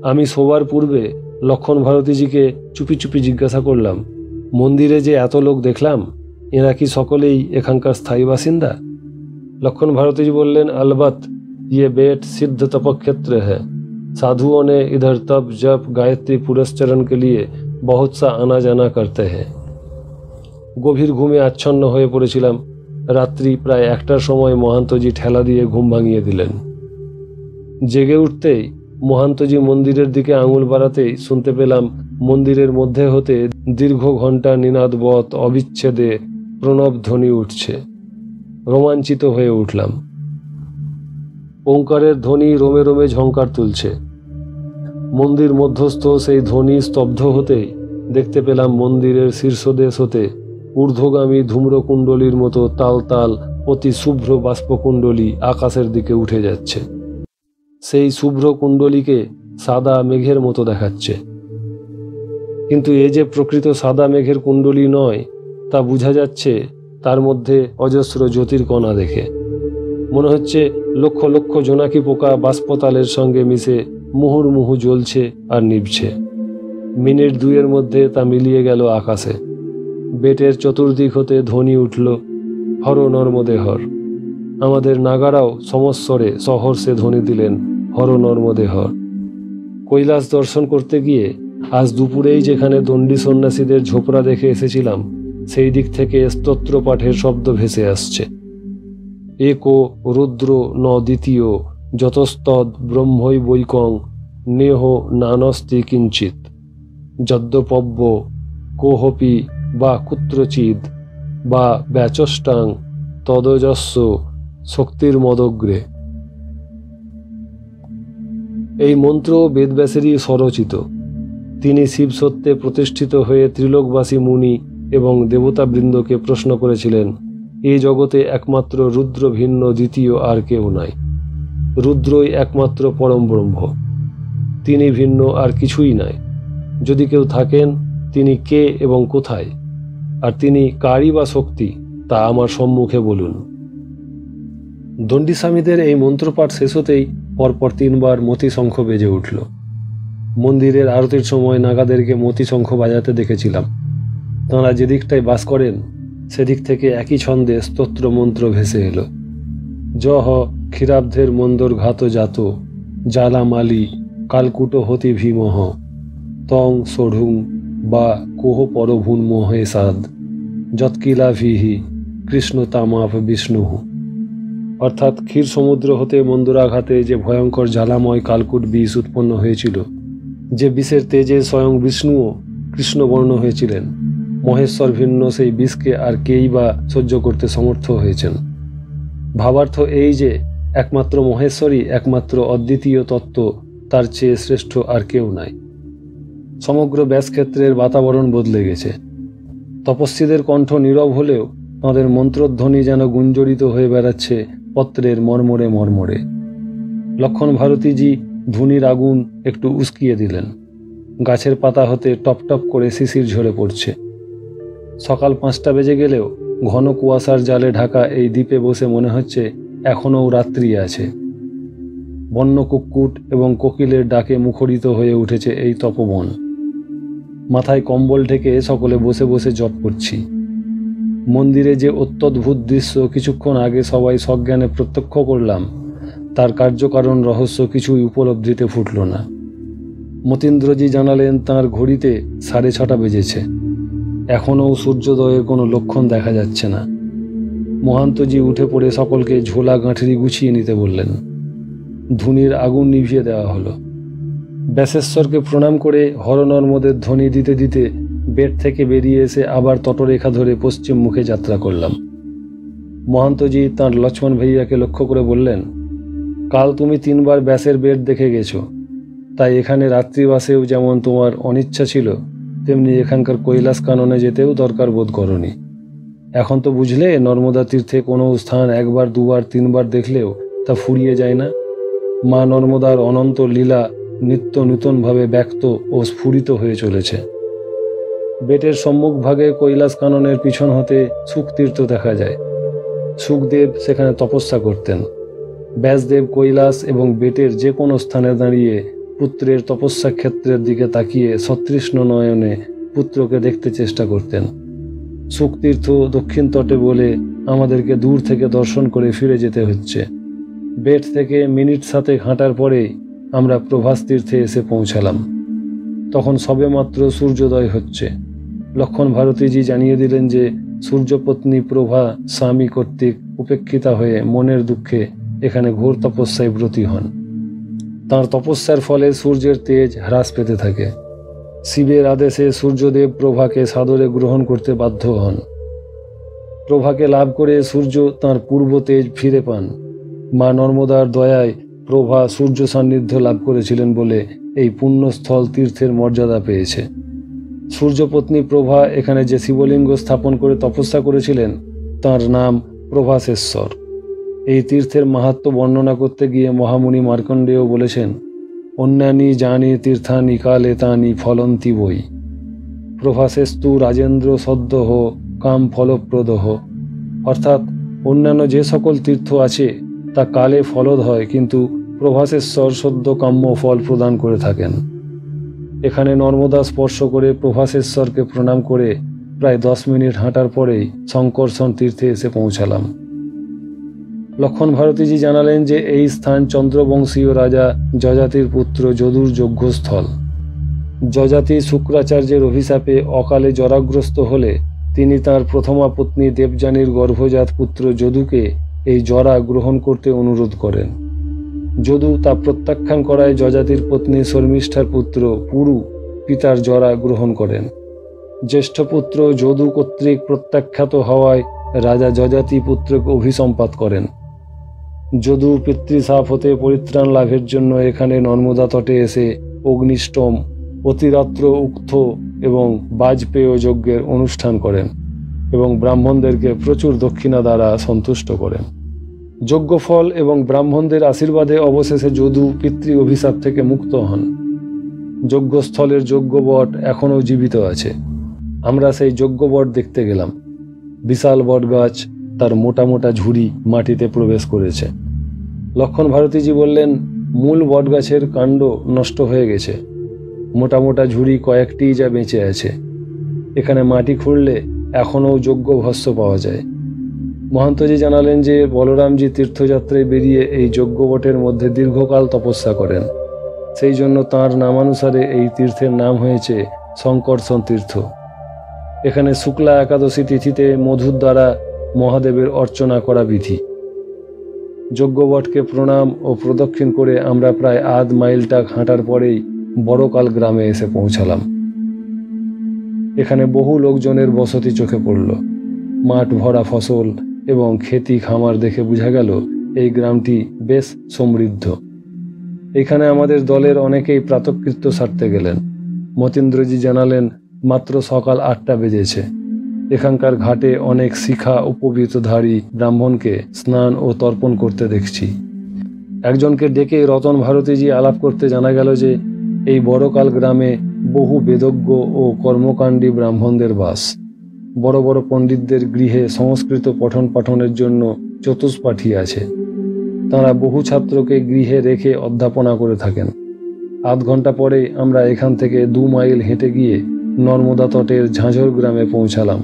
আমি শোবার পূর্বে লক্ষণ ভারতীজিকে চুপি চুপি জিজ্ঞাসা করলাম, মন্দিরে যে এত লোক দেখলাম, এরা কি সকলেই এখানকার স্থায়ী বাসিন্দা? लखन भारती जी बोल रहे अलबत ये बेट सिद्ध तपक्षेत्र है। साधुओं ने इधर तप जप गायत्री पुरस्चरण के लिए बहुत सा आना जाना करते हैं। गभीर घुमे आच्छन्न হয়ে পড়েছিলাম। রাত্রি প্রায় 1টার সময় মহান্তজি ঠেলা দিয়ে ঘুম ভাঙিয়ে দিলেন। জেগে উঠতেই মহান্তজি মন্দিরের দিকে আঙুল বাড়াতেই শুনতে পেলাম মন্দিরের মধ্যে হতে দীর্ঘ ঘণ্টা নিনাদবৎ অবিচ্ছেদে প্রণব ধ্বনি উঠছে। রোমাঞ্চিত হয়ে উঠলাম। ওঙ্কারের ধ্বনি রোমে রোমে ঝংকার তুলছে। মন্দির মধ্যস্থ সেই ধ্বনি স্তব্ধ হতেই দেখতে পেলাম মন্দিরের শীর্ষদেশ হতে ঊর্ধ্বগামী ধূম্রকুণ্ডলীর মতো তাল তাল অতি শুভ্র বাষ্পকুণ্ডলী আকাশের দিকে উঠে যাচ্ছে। সেই শুভ্র কুণ্ডলীকে সাদা মেঘের মতো দেখাচ্ছে। কিন্তু এ যে প্রকৃত সাদা মেঘের কুণ্ডলী নয় তা বোঝা যাচ্ছে তার মধ্যে অজস্র জ্যোতির্কণা দেখে। মনে হচ্ছে লক্ষ লক্ষ জোনাকি পোকা বাষ্পতালের সঙ্গে মিশে মুহুর্মুহু জ্বলছে আর নিভছে। মিনিট দুয়ের মধ্যে তা মিলিয়ে গেল আকাশে। বেটের চতুর্দিক হতে ধ্বনি উঠল, হর নর্মদে হর। আমাদের নাগারাও সমস্বরে সহর্ষে ধ্বনি দিলেন, হর নর্মদে হর। কৈলাস দর্শন করতে গিয়ে আজ দুপুরেই যেখানে দণ্ডী সন্ন্যাসীদের ঝোপড়া দেখে এসেছিলাম সেই দিক থেকে স্তোত্র পাঠের শব্দ ভেসে আসছে। একো রুদ্র ন দ্বিতীয় যতস্তদ ব্রহ্মৈ বৈকং নেহ নানস্তি কিঞ্চিত যদ্যপব্য কোহপি বা কুত্রচিদ বা ব্যাচষ্টাং তদজস্ব শক্তির মদগ্রে। এই মন্ত্র বেদব্যাসেরই স্বরচিত। তিনি শিব সত্যে প্রতিষ্ঠিত হয়ে ত্রিলোকবাসী মুনি এবং দেবতাবৃন্দকে প্রশ্ন করেছিলেন, এই জগতে একমাত্র রুদ্র ভিন্ন দ্বিতীয় আর কেউ নাই। রুদ্রই একমাত্র পরম ব্রহ্ম, তিনি ভিন্ন আর কিছুই নাই। যদি কেউ থাকেন তিনি কে এবং কোথায়, আর তিনি কারই বা শক্তি, তা আমার সম্মুখে বলুন। দণ্ডিস্বামীদের এই মন্ত্রপাঠ শেষ হতেই পরপর 3 বার মতিশঙ্খ বেজে উঠল। মন্দিরের আরতির সময় নাগাদেরকে মতিশঙ্খ বাজাতে দেখেছিলাম। তাঁরা যেদিকটায় বাস করেন সেদিক থেকে একই ছন্দে স্তোত্র মন্ত্র ভেসে এলো। জহ ক্ষীরাব্ধের মন্দর ঘাত জাত, জালামালি কালকুট হতি ভীমহ, তং সোঢুং বা কোহ পরভুন মোহে সাদ, যৎকিলাভিহি কৃষ্ণ তামাপ বিষ্ণুহ। অর্থাৎ ক্ষীর সমুদ্র হতে মন্দরাঘাতে যে ভয়ঙ্কর জ্বালাময় কালকুট বিষ উৎপন্ন হয়েছিল, যে বিষের তেজে স্বয়ং বিষ্ণুও কৃষ্ণবর্ণ হয়েছিলেন, মহেশ্বর ভিন্ন সেই বিষকে আর কেই বা সহ্য করতে সমর্থ হয়েছেন। ভাবার্থ এই যে একমাত্র মহেশ্বরই একমাত্র অদ্বিতীয় তত্ত্ব, তার চেয়ে শ্রেষ্ঠ আর কেউ নাই। সমগ্র ব্যাসক্ষেত্রের বাতাবরণ বদলে গেছে। তপস্বীদের কণ্ঠ নীরব হলেও তাঁদের মন্ত্রধ্বনি যেন গুঞ্জরিত হয়ে বেড়াচ্ছে পত্রের মর্মরে মর্মরে। লক্ষণ ভারতীজি ধুনির আগুন একটু উস্কিয়ে দিলেন। গাছের পাতা হতে টপ টপ করে শিশির ঝরে পড়ছে। সকাল 5টা বেজে গেলেও ঘন কুয়াশার জালে ঢাকা এই দ্বীপে বসে মনে হচ্ছে এখনও রাত্রি আছে। বন্য কুক্কুট এবং কোকিলের ডাকে মুখরিত হয়ে উঠেছে এই তপবন। মাথায় কম্বল ঢেকে সকলে বসে বসে জপ করছি। মন্দিরে যে অত্যদ্ভুত দৃশ্য কিছুক্ষণ আগে সবাই সজ্ঞানে প্রত্যক্ষ করলাম, তার কার্যকারণ রহস্য কিছুই উপলব্ধিতে ফুটল না। মতীন্দ্রজি জানালেন তাঁর ঘড়িতে 6:30 বেজেছে। এখনও সূর্যোদয়ের কোনো লক্ষণ দেখা যাচ্ছে না। মহান্তজি উঠে পড়ে সকলকে ঝোলা গাঁঠরি গুছিয়ে নিতে বললেন। ধুনির আগুন নিভিয়ে দেওয়া হলো। ব্যাসেশ্বরকে প্রণাম করে হরনর্মদের ধ্বনি দিতে দিতে বেড থেকে বেরিয়ে এসে আবার তটরেখা ধরে পশ্চিম মুখে যাত্রা করলাম। মহান্তজি তাঁর লক্ষ্মণ ভাইয়াকে লক্ষ্য করে বললেন, কাল তুমি 3 বার ব্যাসের বেড দেখে গেছো, তাই এখানে রাত্রিবাসেও যেমন তোমার অনিচ্ছা ছিল, তেমনি এখানকার কৈলাস কাননে যেতেও দরকার বোধ করনি। এখন তো বুঝলে নর্মদা তীর্থে কোনো স্থান 1 বার 2 বার 3 বার দেখলেও তা ফুরিয়ে যায় না। মা নর্মদার অনন্ত লীলা নিত্য নূতনভাবে ব্যক্ত ও স্ফুরিত হয়ে চলেছে। বেটের সম্মুখভাগে কৈলাস কাননের পিছন হতে সুখতীর্থ দেখা যায়। সুখদেব সেখানে তপস্যা করতেন। ব্যাসদেব কৈলাস এবং বেটের যে কোনো স্থানে দাঁড়িয়ে পুত্রের তপস্যা ক্ষেত্রের দিকে তাকিয়ে সতৃষ্ণ নয়নে পুত্রকে দেখতে চেষ্টা করতেন। সুখতীর্থ দক্ষিণ তটে বলে আমাদেরকে দূর থেকে দর্শন করে ফিরে যেতে হচ্ছে। বেট থেকে মিনিট 7 হাঁটার পরেই আমরা প্রভাস তীর্থে এসে পৌঁছালাম। তখন সবেমাত্র সূর্যোদয় হচ্ছে। লক্ষণ ভারতীজি জানিয়ে দিলেন যে সূর্যপত্নী প্রভা স্বামী কর্তৃক উপেক্ষিতা হয়ে মনের দুঃখে এখানে ঘোর তপস্যায় ব্রতী হন। তাঁর তপস্যার ফলে সূর্যের তেজ হ্রাস পেতে থাকে। শিবের আদেশে সূর্যদেব প্রভাকে সাদরে গ্রহণ করতে বাধ্য হন। প্রভাকে লাভ করে সূর্য তাঁর পূর্ব তেজ ফিরে পান। মা নর্মদার দয়ায় প্রভা সূর্য সান্নিধ্য লাভ করেছিলেন বলে এই পুণ্যস্থল তীর্থের মর্যাদা পেয়েছে। সূর্যপত্নী প্রভা এখানে যে শিবলিঙ্গ স্থাপন করে তপস্যা করেছিলেন তার নাম প্রভাসেশ্বর। এই তীর্থের মাহাত্ম্য বর্ণনা করতে গিয়ে মহামুনি মার্কণ্ডেয় বলেছেন, অন্যানি জানি তীর্থানি কালে তানি ফলন্তি বই, প্রভাসেস্তু রাজেন্দ্র সদ্যহ কাম ফলপ্রদহ। অর্থাৎ অন্যান্য যে সকল তীর্থ আছে তা কালে ফলদ হয়, কিন্তু প্রভাসেশ্বর সদ্য কাম্য ফল প্রদান করে থাকেন। এখানে নর্মদা স্পর্শ করে প্রভাসেশ্বরকে প্রণাম করে প্রায় 10 মিনিট হাঁটার পরেই শঙ্কর্ষণ তীর্থে এসে পৌঁছালাম। লক্ষণ ভারতীজি জানালেন যে এই স্থান চন্দ্রবংশীয় রাজা যজাতির পুত্র যদুর যজ্ঞস্থল। যজাতি শুক্রাচার্যের অভিশাপে অকালে জরাগ্রস্ত হলে তিনি তাঁর প্রথমা পত্নী দেবযানীর গর্ভজাত পুত্র যদুকে এই জরা গ্রহণ করতে অনুরোধ করেন। যদু তা প্রত্যাখ্যান করায় যজাতির পত্নী শর্মিষ্ঠার পুত্র পুরু পিতার জরা গ্রহণ করেন। জ্যেষ্ঠ পুত্র যদু কর্তৃক প্রত্যাখ্যাত হওয়ায় রাজা যজাতি পুত্রকে অভিসম্পাত করেন। যদু পিতৃশাপ হতে পরিত্রাণ লাভের জন্য এখানে নর্মদা তটে এসে অগ্নিষ্টম, অতিরাত্র উক্ত এবং বাজপেয় যজ্ঞের অনুষ্ঠান করেন এবং ব্রাহ্মণদেরকে প্রচুর দক্ষিণা দ্বারা সন্তুষ্ট করেন। যজ্ঞফল এবং ব্রাহ্মণদের আশীর্বাদে অবশেষে যদু পিতৃ অভিশাপ থেকে মুক্ত হন। যজ্ঞস্থলের যজ্ঞবট এখনও জীবিত আছে। আমরা সেই যজ্ঞ বট দেখতে গেলাম। বিশাল বট গাছ, তার মোটা মোটা ঝুড়ি মাটিতে প্রবেশ করেছে। লক্ষণ ভারতীজি বললেন, মূল বটগাছের কাণ্ড নষ্ট হয়ে গেছে, মোটা মোটা ঝুড়ি কয়েকটিই যা বেঁচে আছে। এখানে মাটি খুঁড়লে এখনও যোগ্য ভস্য পাওয়া যায়। মহান্তজি জানালেন যে বলরামজি তীর্থযাত্রায় বেরিয়ে এই যজ্ঞ বটের মধ্যে দীর্ঘকাল তপস্যা করেন। সেই জন্য তাঁর নামানুসারে এই তীর্থের নাম হয়েছে শঙ্কর্ষণ তীর্থ। এখানে শুক্লা একাদশী তিথিতে মধুর দ্বারা মহাদেবের অর্চনা করা বিধি। যজ্ঞবটকে প্রণাম ও প্রদক্ষিণ করে আমরা প্রায় আধ মাইলটা হাঁটার পরেই বড়কাল গ্রামে এসে পৌঁছালাম। এখানে বহু লোকজনের বসতি চোখে পড়ল। মাঠ ভরা ফসল এবং খেতি খামার দেখে বোঝা গেল এই গ্রামটি বেশ সমৃদ্ধ। এখানে আমাদের দলের অনেকেই প্রাতঃকৃত্য সারতে গেলেন। মতীন্দ্রজি জানালেন, মাত্র সকাল 8টা বেজেছে। এখানকার ঘাটে অনেক শিখা উপবীতধারী ব্রাহ্মণকে স্নান ও তর্পণ করতে দেখছি। একজনকে ডেকে রতন ভারতীজি আলাপ করতে জানা গেল যে এই বড়কাল গ্রামে বহু বেদজ্ঞ ও কর্মকাণ্ডী ব্রাহ্মণদের বাস। বড় বড় পণ্ডিতদের গৃহে সংস্কৃত পঠন পাঠনের জন্য চতুষ্পাঠী আছে। তাঁরা বহু ছাত্রকে গৃহে রেখে অধ্যাপনা করে থাকেন। আধ ঘন্টা পরে আমরা এখান থেকে 2 মাইল হেঁটে গিয়ে নর্মদা তটের ঝাঁঝর গ্রামে পৌঁছালাম।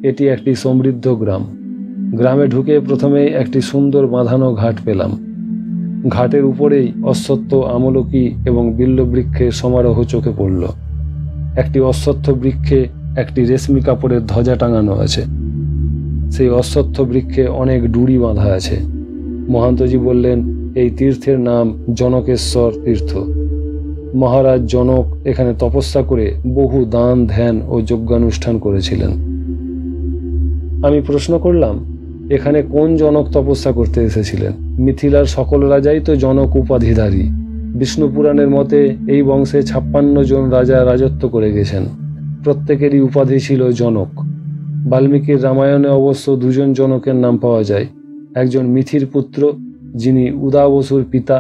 এটি একটি সমৃদ্ধ গ্রাম। গ্রামে ঢুকে প্রথমেই একটি সুন্দর বাঁধানো ঘাট পেলাম। ঘাটের উপরেই অশ্বত্থ, আমলকি এবং বিল্ল বৃক্ষের সমারোহ চোখে পড়ল। একটি অশ্বত্থ বৃক্ষে একটি রেশমি কাপড়ের ধ্বজা টাঙানো আছে। সেই অশ্বত্থ বৃক্ষে অনেক ডুরি বাঁধা আছে। মহান্তজি বললেন, এই তীর্থের নাম জনকেশ্বর তীর্থ। মহারাজ জনক এখানে তপস্যা করে বহু দান, ধ্যান ও যজ্ঞানুষ্ঠান করেছিলেন। আমি প্রশ্ন করলাম, এখানে কোন জনক তপস্যা করতে এসেছিলেন? মিথিলার সকল রাজাই তো জনক উপাধিধারী। বিষ্ণু পুরাণের মতে এই বংশে 56 জন রাজা রাজত্ব করে গেছেন। প্রত্যেকেরই উপাধি ছিল জনক। বাল্মীকির রামায়ণে অবশ্য 2 জন জনকের নাম পাওয়া যায়। একজন মিথির পুত্র, যিনি উদাবসুর পিতা।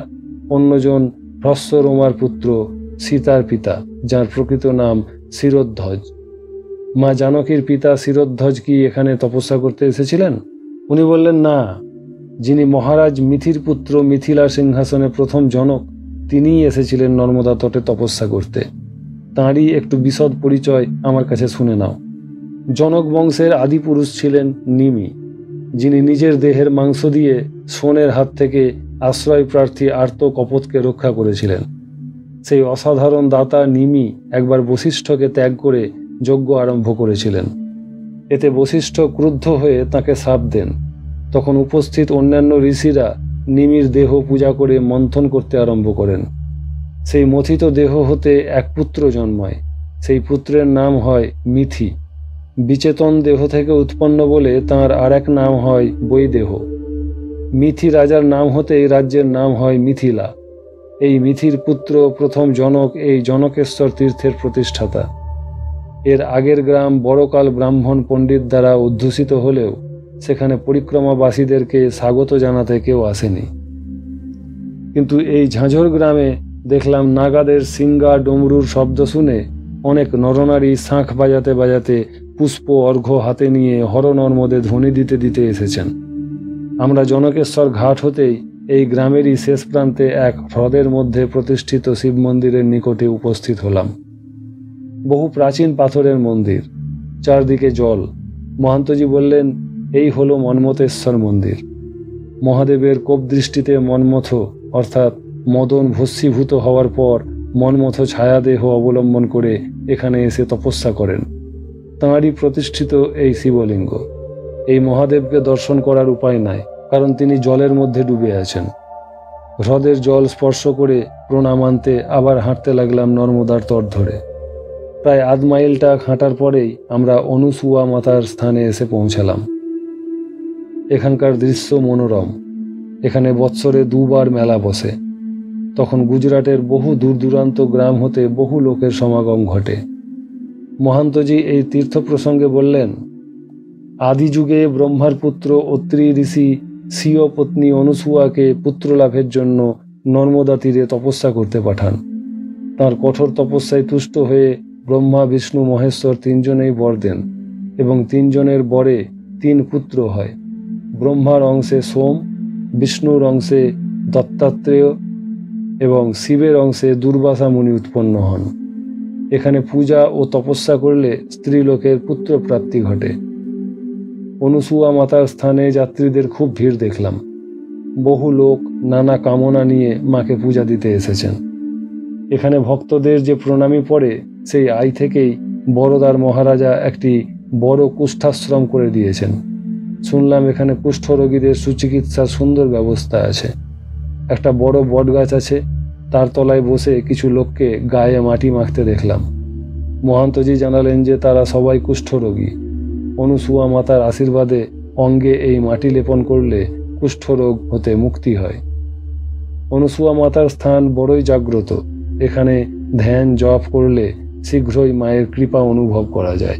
অন্যজন হ্রস্বরোমার পুত্র, সীতার পিতা, যার প্রকৃত নাম শিরোধ্বজ। মা জানকীর পিতা শিরোধ্বজ কি এখানে তপস্যা করতে এসেছিলেন? উনি বললেন, না, যিনি মহারাজ মিথির পুত্র, মিথিলার সিংহাসনে প্রথম জনক, তিনিই এসেছিলেন নর্মদা তটে তপস্যা করতে। তাঁরই একটু বিশদ পরিচয় আমার কাছে শুনে নাও। জনক বংশের আদিপুরুষ ছিলেন নিমি, যিনি নিজের দেহের মাংস দিয়ে সোনের হাত থেকে আশ্রয় প্রার্থী আর্ত কপোতকে রক্ষা করেছিলেন। সেই অসাধারণ দাতা নিমি একবার বশিষ্ঠকে ত্যাগ করে যজ্ঞ আরম্ভ করেছিলেন। এতে বশিষ্ঠ ক্রুদ্ধ হয়ে তাকে শাপ দেন। তখন উপস্থিত অন্যান্য ঋষিরা নিমির দেহ পূজা করে মন্থন করতে আরম্ভ করেন। সেই মথিত দেহ হতে এক পুত্র জন্মায়। সেই পুত্রের নাম হয় মিথি। বিচেতন দেহ থেকে উৎপন্ন বলে তাঁর আরেক নাম হয় বৈদেহ। মিথি রাজার নাম হতেই রাজ্যের নাম হয় মিথিলা। এই মিথির পুত্র প্রথম জনক এই জনকেশ্বর তীর্থের প্রতিষ্ঠাতা। এর আগের গ্রাম বড়কাল ব্রাহ্মণ পণ্ডিত দ্বারা অধ্যুষিত হলেও সেখানে পরিক্রমাবাসীদেরকে স্বাগত জানাতে কেউ আসেনি। কিন্তু এই ঝাঁঝর গ্রামে দেখলাম নাগাদের সিঙ্গা ডমরুর শব্দ শুনে অনেক নরনারী শাঁখ বাজাতে বাজাতে পুষ্প অর্ঘ্য হাতে নিয়ে হর নর্মদে ধ্বনি দিতে দিতে এসেছেন। আমরা জনকেশ্বর ঘাট হতেই এই গ্রামেরই শেষ প্রান্তে এক হ্রদের মধ্যে প্রতিষ্ঠিত শিব মন্দিরের নিকটে উপস্থিত হলাম। বহু প্রাচীন পাথরের মন্দির, চারদিকে জল। মহান্তজি বললেন, এই হলো মন্মথেশ্বর মন্দির। মহাদেবের কোপ দৃষ্টিতে মন্মথ অর্থাৎ মদন ভস্মীভূত হওয়ার পর মন্মথ ছায়াদেহ অবলম্বন করে এখানে এসে তপস্যা করেন। তাঁরই প্রতিষ্ঠিত এই শিবলিঙ্গ। এই মহাদেবকে দর্শন করার উপায় নাই, কারণ তিনি জলের মধ্যে ডুবে আছেন। হ্রদের জল স্পর্শ করে প্রণাম আনতে আবার হাঁটতে লাগলাম নর্মদার তট ধরে। প্রায় আধ মাইলটা হাঁটার পরেই আমরা অনুসুয়া মাতার স্থানে এসে পৌঁছালাম। এখানকার দৃশ্য মনোরম। এখানে বৎসরে 2 বার মেলা বসে। তখন গুজরাটের বহু দূর দূরান্ত গ্রাম হতে বহু লোকের সমাগম ঘটে। মহান্তজি এই তীর্থ প্রসঙ্গে বললেন, আদি যুগে ব্রহ্মার পুত্র অত্রি ঋষি স্বীয় পত্নী অনুসুয়াকে পুত্র লাভের জন্য নর্মদা তীরে তপস্যা করতে পাঠান। তাঁর কঠোর তপস্যায় তুষ্ট হয়ে ব্রহ্মা বিষ্ণু মহেশ্বর তিনজনেই বর দেন এবং তিনজনের বরে 3 পুত্র হয়। ব্রহ্মার অংশে সোম, বিষ্ণুর অংশে দত্তাত্রেয় এবং শিবের অংশে দুর্বাসা মুনি উৎপন্ন হন। এখানে পূজা ও তপস্যা করলে স্ত্রীলোকের পুত্র প্রাপ্তি ঘটে। অনুসুয়া মাতার স্থানে যাত্রীদের খুব ভিড় দেখলাম। বহু লোক নানা কামনা নিয়ে মাকে পূজা দিতে এসেছেন। এখানে ভক্তদের যে প্রণামী পড়ে সেই আয় থেকেই বরোদার মহারাজা একটি বড় কুষ্ঠাশ্রম করে দিয়েছেন। শুনলাম এখানে কুষ্ঠরোগীদের সুচিকিৎসার সুন্দর ব্যবস্থা আছে। একটা বড় বটগাছ আছে, তার তলায় বসে কিছু লোককে গায়ে মাটি মাখতে দেখলাম। মহান্তজি জানালেন যে তারা সবাই কুষ্ঠরোগী। অনুসুয়া মাতার আশীর্বাদে অঙ্গে এই মাটি লেপন করলে কুষ্ঠরোগ হতে মুক্তি হয়। অনুসুয়া মাতার স্থান বড়ই জাগ্রত। এখানে ধ্যান জপ করলে শীঘ্রই মায়ের কৃপা অনুভব করা যায়।